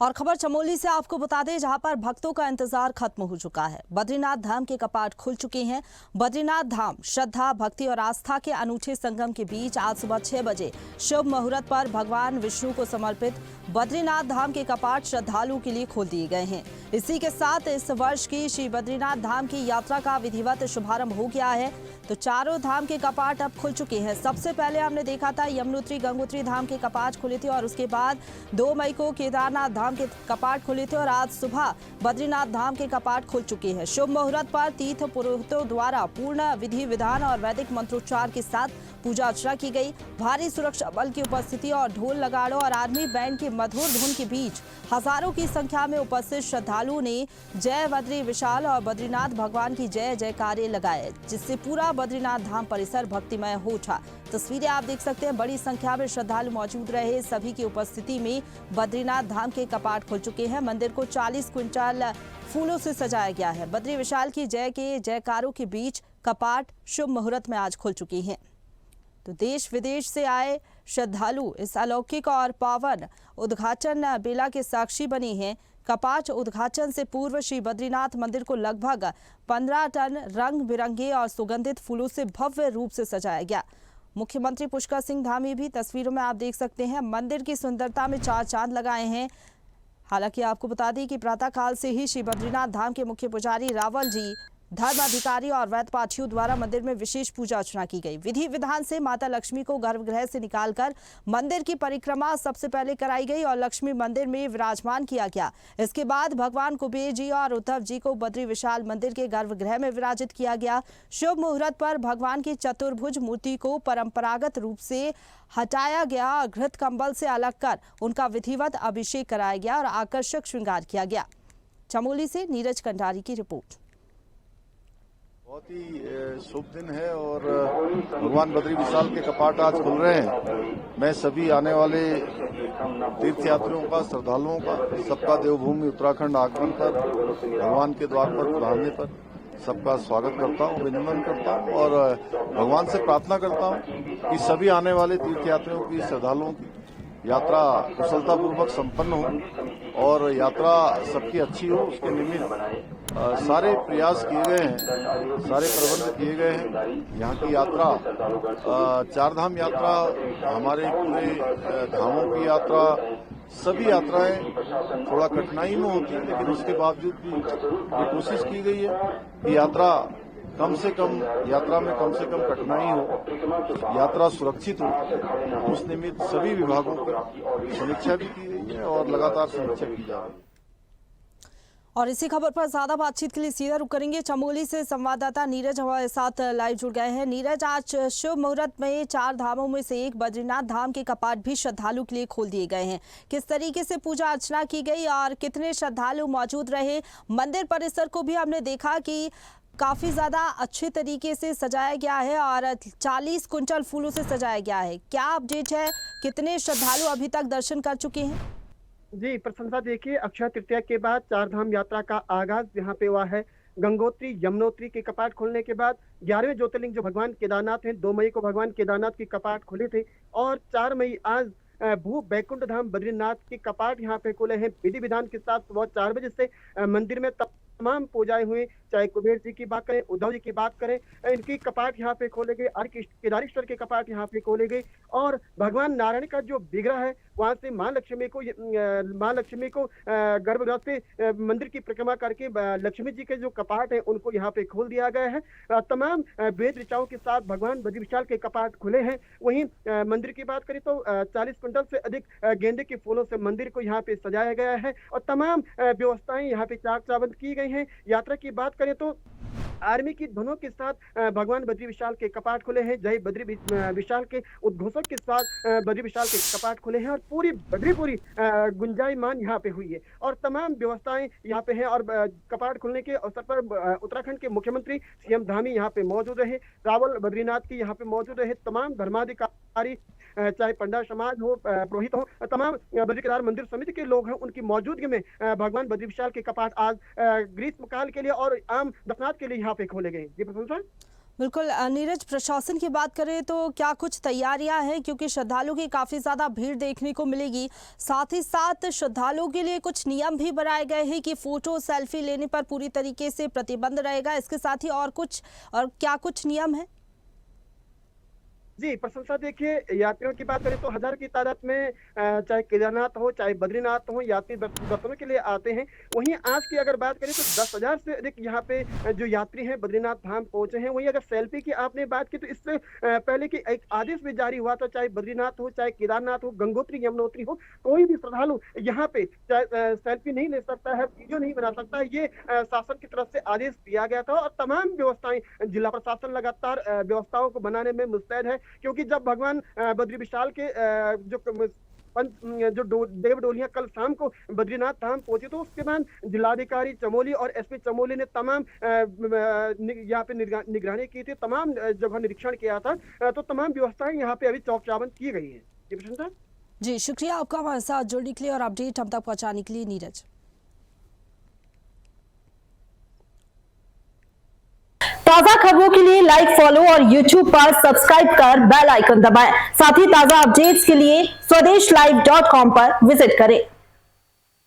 और खबर चमोली से आपको बता दें, जहां पर भक्तों का इंतजार खत्म हो चुका है। बद्रीनाथ धाम के कपाट खुल चुके हैं। बद्रीनाथ धाम श्रद्धा, भक्ति और आस्था के अनूठे संगम के बीच आज सुबह 6 बजे शुभ मुहूर्त पर भगवान विष्णु को समर्पित बद्रीनाथ धाम के कपाट श्रद्धालुओं के लिए खोल दिए गए हैं। इसी के साथ इस वर्ष की श्री बद्रीनाथ धाम की यात्रा का विधिवत शुभारंभ हो गया है। तो चारों धाम के कपाट अब खुल चुके हैं। सबसे पहले हमने देखा था यमुनोत्री गंगोत्री धाम के कपाट खुले थे और उसके बाद 2 मई को केदारनाथ धाम के कपाट खुले थे और आज सुबह बद्रीनाथ धाम के कपाट खुल चुके हैं। शुभ मुहूर्त पर तीर्थ पुरोहितों द्वारा पूर्ण विधि विधान और वैदिक मंत्रोच्चार के साथ पूजा अर्चना की गई। भारी सुरक्षा बल की उपस्थिति और ढोल नगाड़ों और आर्मी बैंड की मधुर धुन के बीच हजारों की संख्या में उपस्थित श्रद्धालुओं ने जय बद्री विशाल और बद्रीनाथ भगवान की जय जयकारे लगाए, जिससे पूरा बद्रीनाथ धाम परिसर भक्तिमय हो उठा। तस्वीरें आप देख सकते हैं, बड़ी संख्या में श्रद्धालु मौजूद रहे। सभी की उपस्थिति में बद्रीनाथ धाम के कपाट खुल चुके हैं। मंदिर को 40 क्विंटल फूलों से सजाया गया है। बद्री विशाल की जय के जयकारों के बीच कपाट शुभ मुहूर्त में आज खुल चुके हैं। तो देश विदेश से आए श्रद्धालु इस अलौकिक और पावन उद्घाटन बेला के साक्षी बने हैं। कपाट उद्घाटन से पूर्व श्री बद्रीनाथ मंदिर को लगभग 15 टन रंग बिरंगे और सुगंधित फूलों से भव्य रूप से सजाया गया। मुख्यमंत्री पुष्कर सिंह धामी भी तस्वीरों में आप देख सकते हैं, मंदिर की सुंदरता में 4 चांद लगाए हैं। हालांकि आपको बता दें कि प्रातःकाल से ही श्री बद्रीनाथ धाम के मुख्य पुजारी रावल जी, धर्म अधिकारी और वैद्य पाठियों द्वारा मंदिर में विशेष पूजा अर्चना की गई। विधि विधान से माता लक्ष्मी को गर्भगृह से निकालकर मंदिर की परिक्रमा सबसे पहले कराई गई और लक्ष्मी मंदिर में विराजमान किया गया। इसके बाद भगवान कुबेर जी और उद्धव जी को बद्री विशाल मंदिर के गर्भगृह में विराजित किया गया। शुभ मुहूर्त पर भगवान की चतुर्भुज मूर्ति को परंपरागत रूप से हटाया गया और घृत कंबल से अलग कर उनका विधिवत अभिषेक कराया गया और आकर्षक श्रृंगार किया गया। चमोली से नीरज कंडारी की रिपोर्ट। बहुत ही शुभ दिन है और भगवान बद्री विशाल के कपाट आज खुल रहे हैं। मैं सभी आने वाले तीर्थयात्रियों का, श्रद्धालुओं का, सबका देवभूमि उत्तराखंड आगमन पर, भगवान के द्वार पर पधारने पर सबका स्वागत करता हूं, अभिनंदन करता हूं और भगवान से प्रार्थना करता हूं कि सभी आने वाले तीर्थयात्रियों की, श्रद्धालुओं की यात्रा कुशलतापूर्वक संपन्न हो और यात्रा सबकी अच्छी हो। उसके निमित्त सारे प्रयास किए गए हैं, सारे प्रबंध किए गए हैं। यहाँ की यात्रा, 4 धाम यात्रा, हमारे पूरे धामों की यात्रा, सभी यात्राएं थोड़ा कठिनाई में होती है, लेकिन उसके बावजूद भी ये कोशिश की गई है कि यात्रा कम से कम कठिनाई हो, यात्रा सुरक्षित हो। उस निमित्त सभी विभागों पर समीक्षा भी की गई है और लगातार समीक्षा की जा रही है। और इसी खबर पर ज्यादा बातचीत के लिए सीधा रुक करेंगे। चमोली से संवाददाता नीरज हमारे साथ लाइव जुड़ गए हैं। नीरज, आज शुभ मुहूर्त में 4 धामों में से एक बद्रीनाथ धाम के कपाट भी श्रद्धालु के लिए खोल दिए गए हैं। किस तरीके से पूजा अर्चना की गई और कितने श्रद्धालु मौजूद रहे? मंदिर परिसर को भी हमने देखा कि काफी ज्यादा अच्छे तरीके से सजाया गया है और 40 क्विंटल फूलों से सजाया गया है। क्या अपडेट है, कितने श्रद्धालु अभी तक दर्शन कर चुके हैं? जी प्रशंसा, देखिए अक्षय तृतीया के बाद 4 धाम यात्रा का आगाज यहाँ पे हुआ है। गंगोत्री यमुनोत्री के कपाट खोलने के बाद 11वें ज्योतिर्लिंग जो भगवान केदारनाथ हैं, 2 मई को भगवान केदारनाथ के कपाट खुले थे और 4 मई आज भू बैकुंठ धाम बद्रीनाथ के कपाट यहाँ पे खुले हैं। विधि विधान के साथ सुबह 4 बजे से मंदिर में तमाम पूजाएं हुई। चाहे कुबेर जी की बात करें, उद्धव जी की बात करें, इनकी कपाट यहाँ पे खोले गए। केदारेश्वर के कपाट यहाँ पे खोले गए और भगवान नारायण का जो विग्रह है वहां से मां लक्ष्मी को गर्भगृह से मंदिर की परिक्रमा करके लक्ष्मी जी के जो कपाट है उनको यहाँ पे खोल दिया गया है। तमाम वेद ऋचाओं के साथ भगवान बद्री विशाल के कपाट खुले हैं। वहीं मंदिर की बात करें तो 40 क्विंटल से अधिक गेंदे के फूलों से मंदिर को यहाँ पे सजाया गया है और तमाम व्यवस्थाएं यहाँ पे चाक चौबंद की गई हैं। यात्रा की बात करें तो आर्मी की धुनों के साथ भगवान बद्री विशाल के कपाट खुले हैं। जय बद्री विशाल के उद्घोषक के साथ बद्री विशाल के कपाट खुले हैं और पूरी गुंजायमान यहाँ पे हुई है और तमाम व्यवस्थाएं यहाँ पे हैं। और कपाट खुलने के अवसर पर उत्तराखंड के मुख्यमंत्री सीएम धामी यहाँ पे मौजूद रहे, रावल बद्रीनाथ की यहाँ पे मौजूद रहे, तमाम धर्माधिकारी चाहे पंडा समाज हो, पुरोहित हो, तमाम बद्री केदार मंदिर समिति के लोग हैं, उनकी मौजूदगी में भगवान बद्री विशाल के कपाट आज ग्रीष्मकाल के लिए और आम दर्शनार्थ के लिए यहाँ पे खोले गए। जी प्रशंसा। बिल्कुल नीरज, प्रशासन की बात करें तो क्या कुछ तैयारियां हैं, क्योंकि श्रद्धालुओं की काफी ज्यादा भीड़ देखने को मिलेगी। साथ ही साथ श्रद्धालुओं के लिए कुछ नियम भी बनाए गए हैं कि फोटो सेल्फी लेने पर पूरी तरीके से प्रतिबंध रहेगा। इसके साथ ही और क्या कुछ नियम है? जी, प्रशंसा देखिए, यात्रियों की बात करें तो हजार की तादाद में चाहे केदारनाथ हो चाहे बद्रीनाथ हो, यात्री दर्शनों के लिए आते हैं। वहीं आज की अगर बात करें तो 10,000 से अधिक यहाँ पे जो यात्री हैं बद्रीनाथ धाम पहुंचे हैं। वहीं अगर सेल्फी की आपने बात की तो इससे पहले की एक आदेश भी जारी हुआ था, चाहे बद्रीनाथ हो चाहे केदारनाथ हो, गंगोत्री यमुनोत्री हो, कोई भी श्रद्धालु यहाँ पे चाहे सेल्फी नहीं ले सकता है, वीडियो नहीं बना सकता है। ये शासन की तरफ से आदेश दिया गया था और तमाम व्यवस्थाएं जिला प्रशासन लगातार व्यवस्थाओं को बनाने में मुस्तैद है, क्योंकि जब भगवान बद्री विशाल के देव डोलियां कल शाम को बद्रीनाथ धाम पहुंची, तो उसके बाद जिलाधिकारी चमोली और एसपी चमोली ने तमाम यहाँ पे निगरानी की थी, तमाम जगह निरीक्षण किया था, तो तमाम व्यवस्थाएं यहाँ पे अभी चौक चाबंद की गई है। जी, शुक्रिया आपका हमारे साथ जुड़ने के लिए और अपडेट हम तक पहुंचाने के लिए, नीरज। ताजा खबरों के लिए लाइक, फॉलो और YouTube पर सब्सक्राइब कर बेल आइकन दबाएं। साथ ही ताजा अपडेट्स के लिए swedeshlive.com पर विजिट करें।